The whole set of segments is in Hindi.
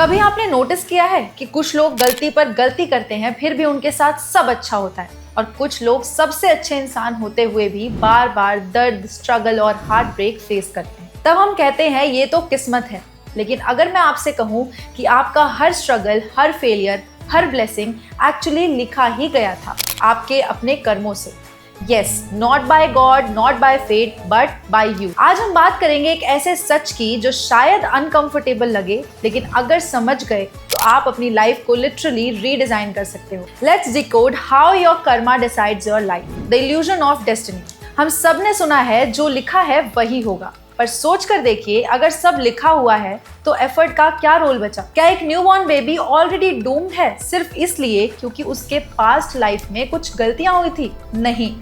कभी आपने नोटिस किया है कि कुछ लोग गलती पर गलती करते हैं फिर भी उनके साथ सब अच्छा होता है, और कुछ लोग सबसे अच्छे इंसान होते हुए भी बार बार दर्द, स्ट्रगल और हार्ट ब्रेक फेस करते हैं। तब हम कहते हैं ये तो किस्मत है। लेकिन अगर मैं आपसे कहूँ कि आपका हर स्ट्रगल, हर फेलियर, हर ब्लेसिंग एक्चुअली लिखा ही गया था आपके अपने कर्मों से। Yes, not by God, not by fate, but by you. आज हम बात करेंगे एक ऐसे सच की जो शायद अनकंफर्टेबल लगे, लेकिन अगर समझ गए तो आप अपनी लाइफ को लिटरली रीडिजाइन कर सकते हो। Let's decode how your karma decides your life. The illusion of destiny. हम सब ने सुना है जो लिखा है वही होगा, पर सोच कर देखिए अगर सब लिखा हुआ है तो एफर्ट का क्या रोल बचा? क्या एक न्यूबॉर्न बेबी ऑलरेडी डूम्ड है सिर्फ इसलिए क्योंकि उसके पास्ट लाइफ में कुछ गलतियां हुई थी? नहीं,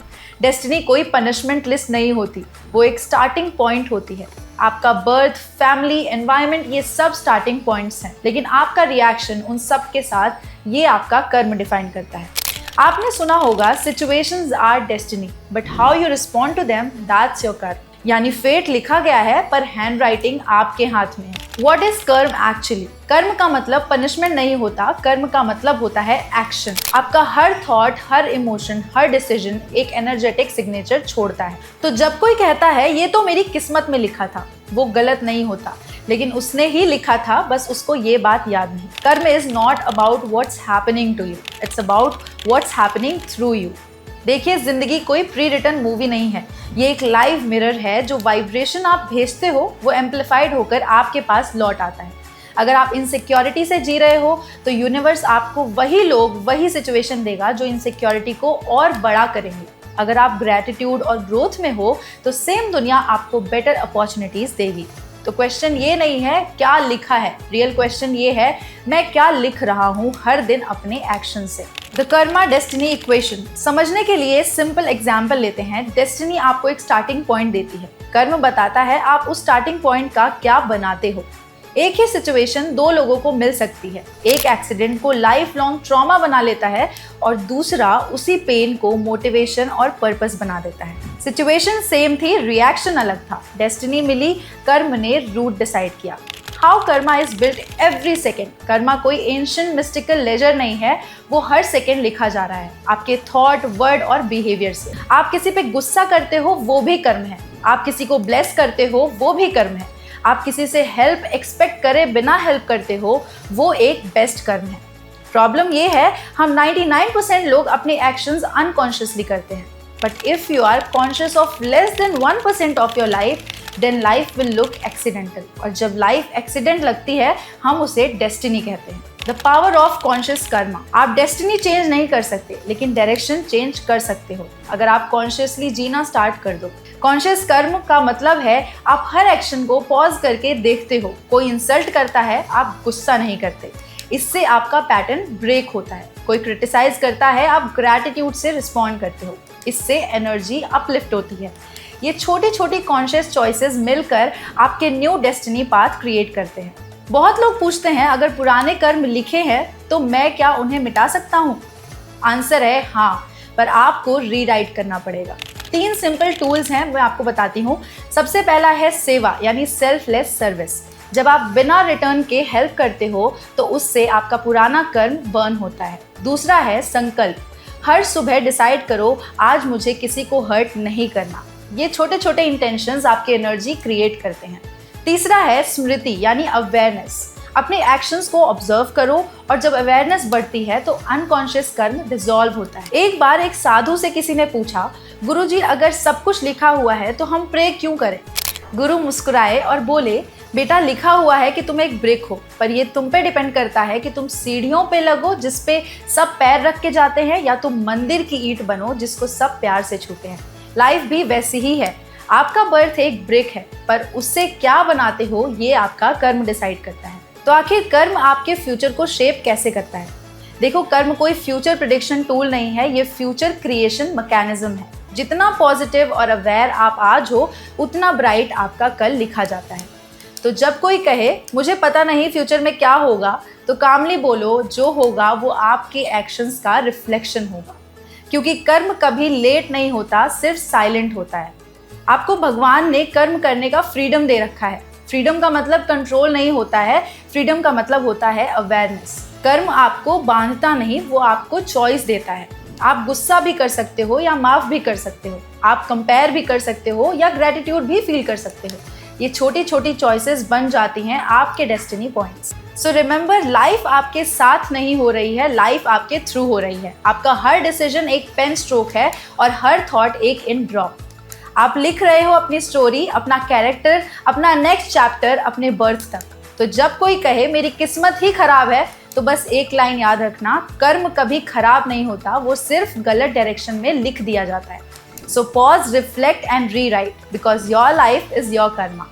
डेस्टिनी कोई पनिशमेंट लिस्ट नहीं होती, वो एक स्टार्टिंग पॉइंट होती है। आपका बर्थ, फैमिली, एनवायरनमेंट, ये सब स्टार्टिंग पॉइंट्स हैं, लेकिन आपका रिएक्शन उन सब के साथ ये आपका कर्म डिफाइन करता है। आपने सुना होगा situations are destiny, but how you respond to them that's your karma. यानी फेट लिखा गया है पर हैंड राइटिंग आपके हाथ में है। What is कर्म एक्चुअली? कर्म का मतलब पनिशमेंट नहीं होता, कर्म का मतलब होता है एक्शन। आपका हर थॉट, हर इमोशन, हर डिसीजन एक एनर्जेटिक सिग्नेचर छोड़ता है। तो जब कोई कहता है ये तो मेरी किस्मत में लिखा था, वो गलत नहीं होता, लेकिन उसने ही लिखा था, बस उसको ये बात याद नहीं। Karma is not about what's happening to you, it's about what's happening through you. देखिए, जिंदगी कोई प्री रिटन मूवी नहीं है, ये एक लाइव मिरर है। जो वाइब्रेशन आप भेजते हो वो एम्पलीफाइड होकर आपके पास लौट आता है। अगर आप इनसिक्योरिटी से जी रहे हो तो यूनिवर्स आपको वही लोग, वही सिचुएशन देगा जो इनसिक्योरिटी को और बड़ा करेंगे। अगर आप ग्रैटिट्यूड और ग्रोथ में हो तो सेम दुनिया आपको बेटर अपॉर्चुनिटीज देगी। तो क्वेश्चन ये नहीं है क्या लिखा है, रियल क्वेश्चन ये है मैं क्या लिख रहा हूँ हर दिन अपने एक्शन से। द कर्मा डेस्टिनी इक्वेशन समझने के लिए सिंपल एग्जाम्पल लेते हैं। डेस्टिनी आपको एक स्टार्टिंग पॉइंट देती है, कर्म बताता है आप उस स्टार्टिंग पॉइंट का क्या बनाते हो। एक ही सिचुएशन दो लोगों को मिल सकती है, एक एक्सीडेंट को लाइफ लॉन्ग ट्रॉमा बना लेता है और दूसरा उसी पेन को मोटिवेशन और पर्पस बना देता है। सिचुएशन सेम थी, रिएक्शन अलग था। डेस्टिनी मिली, कर्म ने रूट डिसाइड किया। How Karma is built every second. Karma कोई एंशिएंट मिस्टिकल लेजर नहीं है, वो हर सेकेंड लिखा जा रहा है आपके थॉट, वर्ड और बिहेवियर से। आप किसी पे गुस्सा करते हो वो भी कर्म है, आप किसी को ब्लेस करते हो वो भी कर्म है, आप किसी से हेल्प एक्सपेक्ट करे बिना हेल्प करते हो वो एक बेस्ट कर्म है। प्रॉब्लम ये है हम 99% लोग अपने एक्शंस अनकॉन्शियसली करते हैं, but if you are conscious of less than 1% of your life then life will look accidental. और जब लाइफ एक्सीडेंट लगती है हम उसे डेस्टिनी कहते हैं। The power of conscious Karma. आप डेस्टिनी चेंज नहीं कर सकते, लेकिन डायरेक्शन चेंज कर सकते हो अगर आप कॉन्शियसली जीना स्टार्ट कर दो। कॉन्शियस कर्म का मतलब है आप हर एक्शन को पॉज करके देखते हो। कोई इंसल्ट करता है आप गुस्सा नहीं करते, इससे आपका पैटर्न ब्रेक होता है। कोई क्रिटिसाइज करता है आप ग्रैटिट्यूड से रिस्पॉन्ड करते हो, इससे एनर्जी अपलिफ्ट होती है। ये छोटी छोटी कॉन्शियस चॉइसेस मिलकर आपके न्यू डेस्टिनी पाथ क्रिएट करते हैं। बहुत लोग पूछते हैं अगर पुराने कर्म लिखे हैं तो मैं क्या उन्हें मिटा सकता हूँ? आंसर है हाँ, पर आपको रीराइट करना पड़ेगा। 3 सिंपल टूल्स हैं, मैं आपको बताती हूँ। सबसे पहला है सेवा, यानी सेल्फलेस सर्विस। जब आप बिना रिटर्न के हेल्प करते हो तो उससे आपका पुराना कर्म बर्न होता है। दूसरा है संकल्प। हर सुबह डिसाइड करो आज मुझे किसी को हर्ट नहीं करना। ये छोटे छोटे इंटेंशंस आपकी एनर्जी क्रिएट करते हैं। तीसरा है स्मृति, यानी अवेयरनेस। अपने एक्शंस को ऑब्जर्व करो और जब अवेयरनेस बढ़ती है तो अनकॉन्शियस कर्म डिसॉल्व होता है। एक बार एक साधु से किसी ने पूछा, गुरुजी अगर सब कुछ लिखा हुआ है तो हम प्रे क्यों करें? गुरु मुस्कुराए और बोले, बेटा लिखा हुआ है कि तुम एक ब्रिक हो, पर ये तुम पे डिपेंड करता है कि तुम सीढ़ियों पे लगो जिस पे सब पैर रख के जाते हैं, या तुम मंदिर की ईंट बनो जिसको सब प्यार से छूते हैं। लाइफ भी वैसी ही है। आपका बर्थ एक ब्रिक है, पर उससे क्या बनाते हो ये आपका कर्म डिसाइड करता है। तो आखिर कर्म आपके फ्यूचर को शेप कैसे करता है? देखो, कर्म कोई फ्यूचर प्रेडिक्शन टूल नहीं है, ये फ्यूचर क्रिएशन मैकेनिज्म है। जितना पॉजिटिव और अवेयर आप आज हो उतना ब्राइट आपका कल लिखा जाता है। तो जब कोई कहे मुझे पता नहीं फ्यूचर में क्या होगा, तो कामली बोलो जो होगा वो आपके एक्शंस का रिफ्लेक्शन होगा, क्योंकि कर्म कभी लेट नहीं होता, सिर्फ साइलेंट होता है। आपको भगवान ने कर्म करने का फ्रीडम दे रखा है। फ्रीडम का मतलब कंट्रोल नहीं होता है, फ्रीडम का मतलब होता है अवेयरनेस। कर्म आपको बांधता नहीं, वो आपको चॉइस देता है। आप गुस्सा भी कर सकते हो या माफ भी कर सकते हो, आप कंपेयर भी कर सकते हो या ग्रेटिट्यूड भी फील कर सकते हो। ये छोटी छोटी चॉइसेस बन जाती हैं आपके destiny points. So remember, life आपके साथ नहीं हो रही है, लाइफ आपके थ्रू हो रही है। आपका हर डिसीजन एक पेन स्ट्रोक है और हर थॉट एक इन ड्रॉप। आप लिख रहे हो अपनी स्टोरी, अपना कैरेक्टर, अपना नेक्स्ट चैप्टर अपने बर्थ तक। तो जब कोई कहे मेरी किस्मत ही खराब है, तो बस एक लाइन याद रखना, कर्म कभी खराब नहीं होता, वो सिर्फ गलत डायरेक्शन में लिख दिया जाता है। So pause, reflect and rewrite, because your life is your Karma.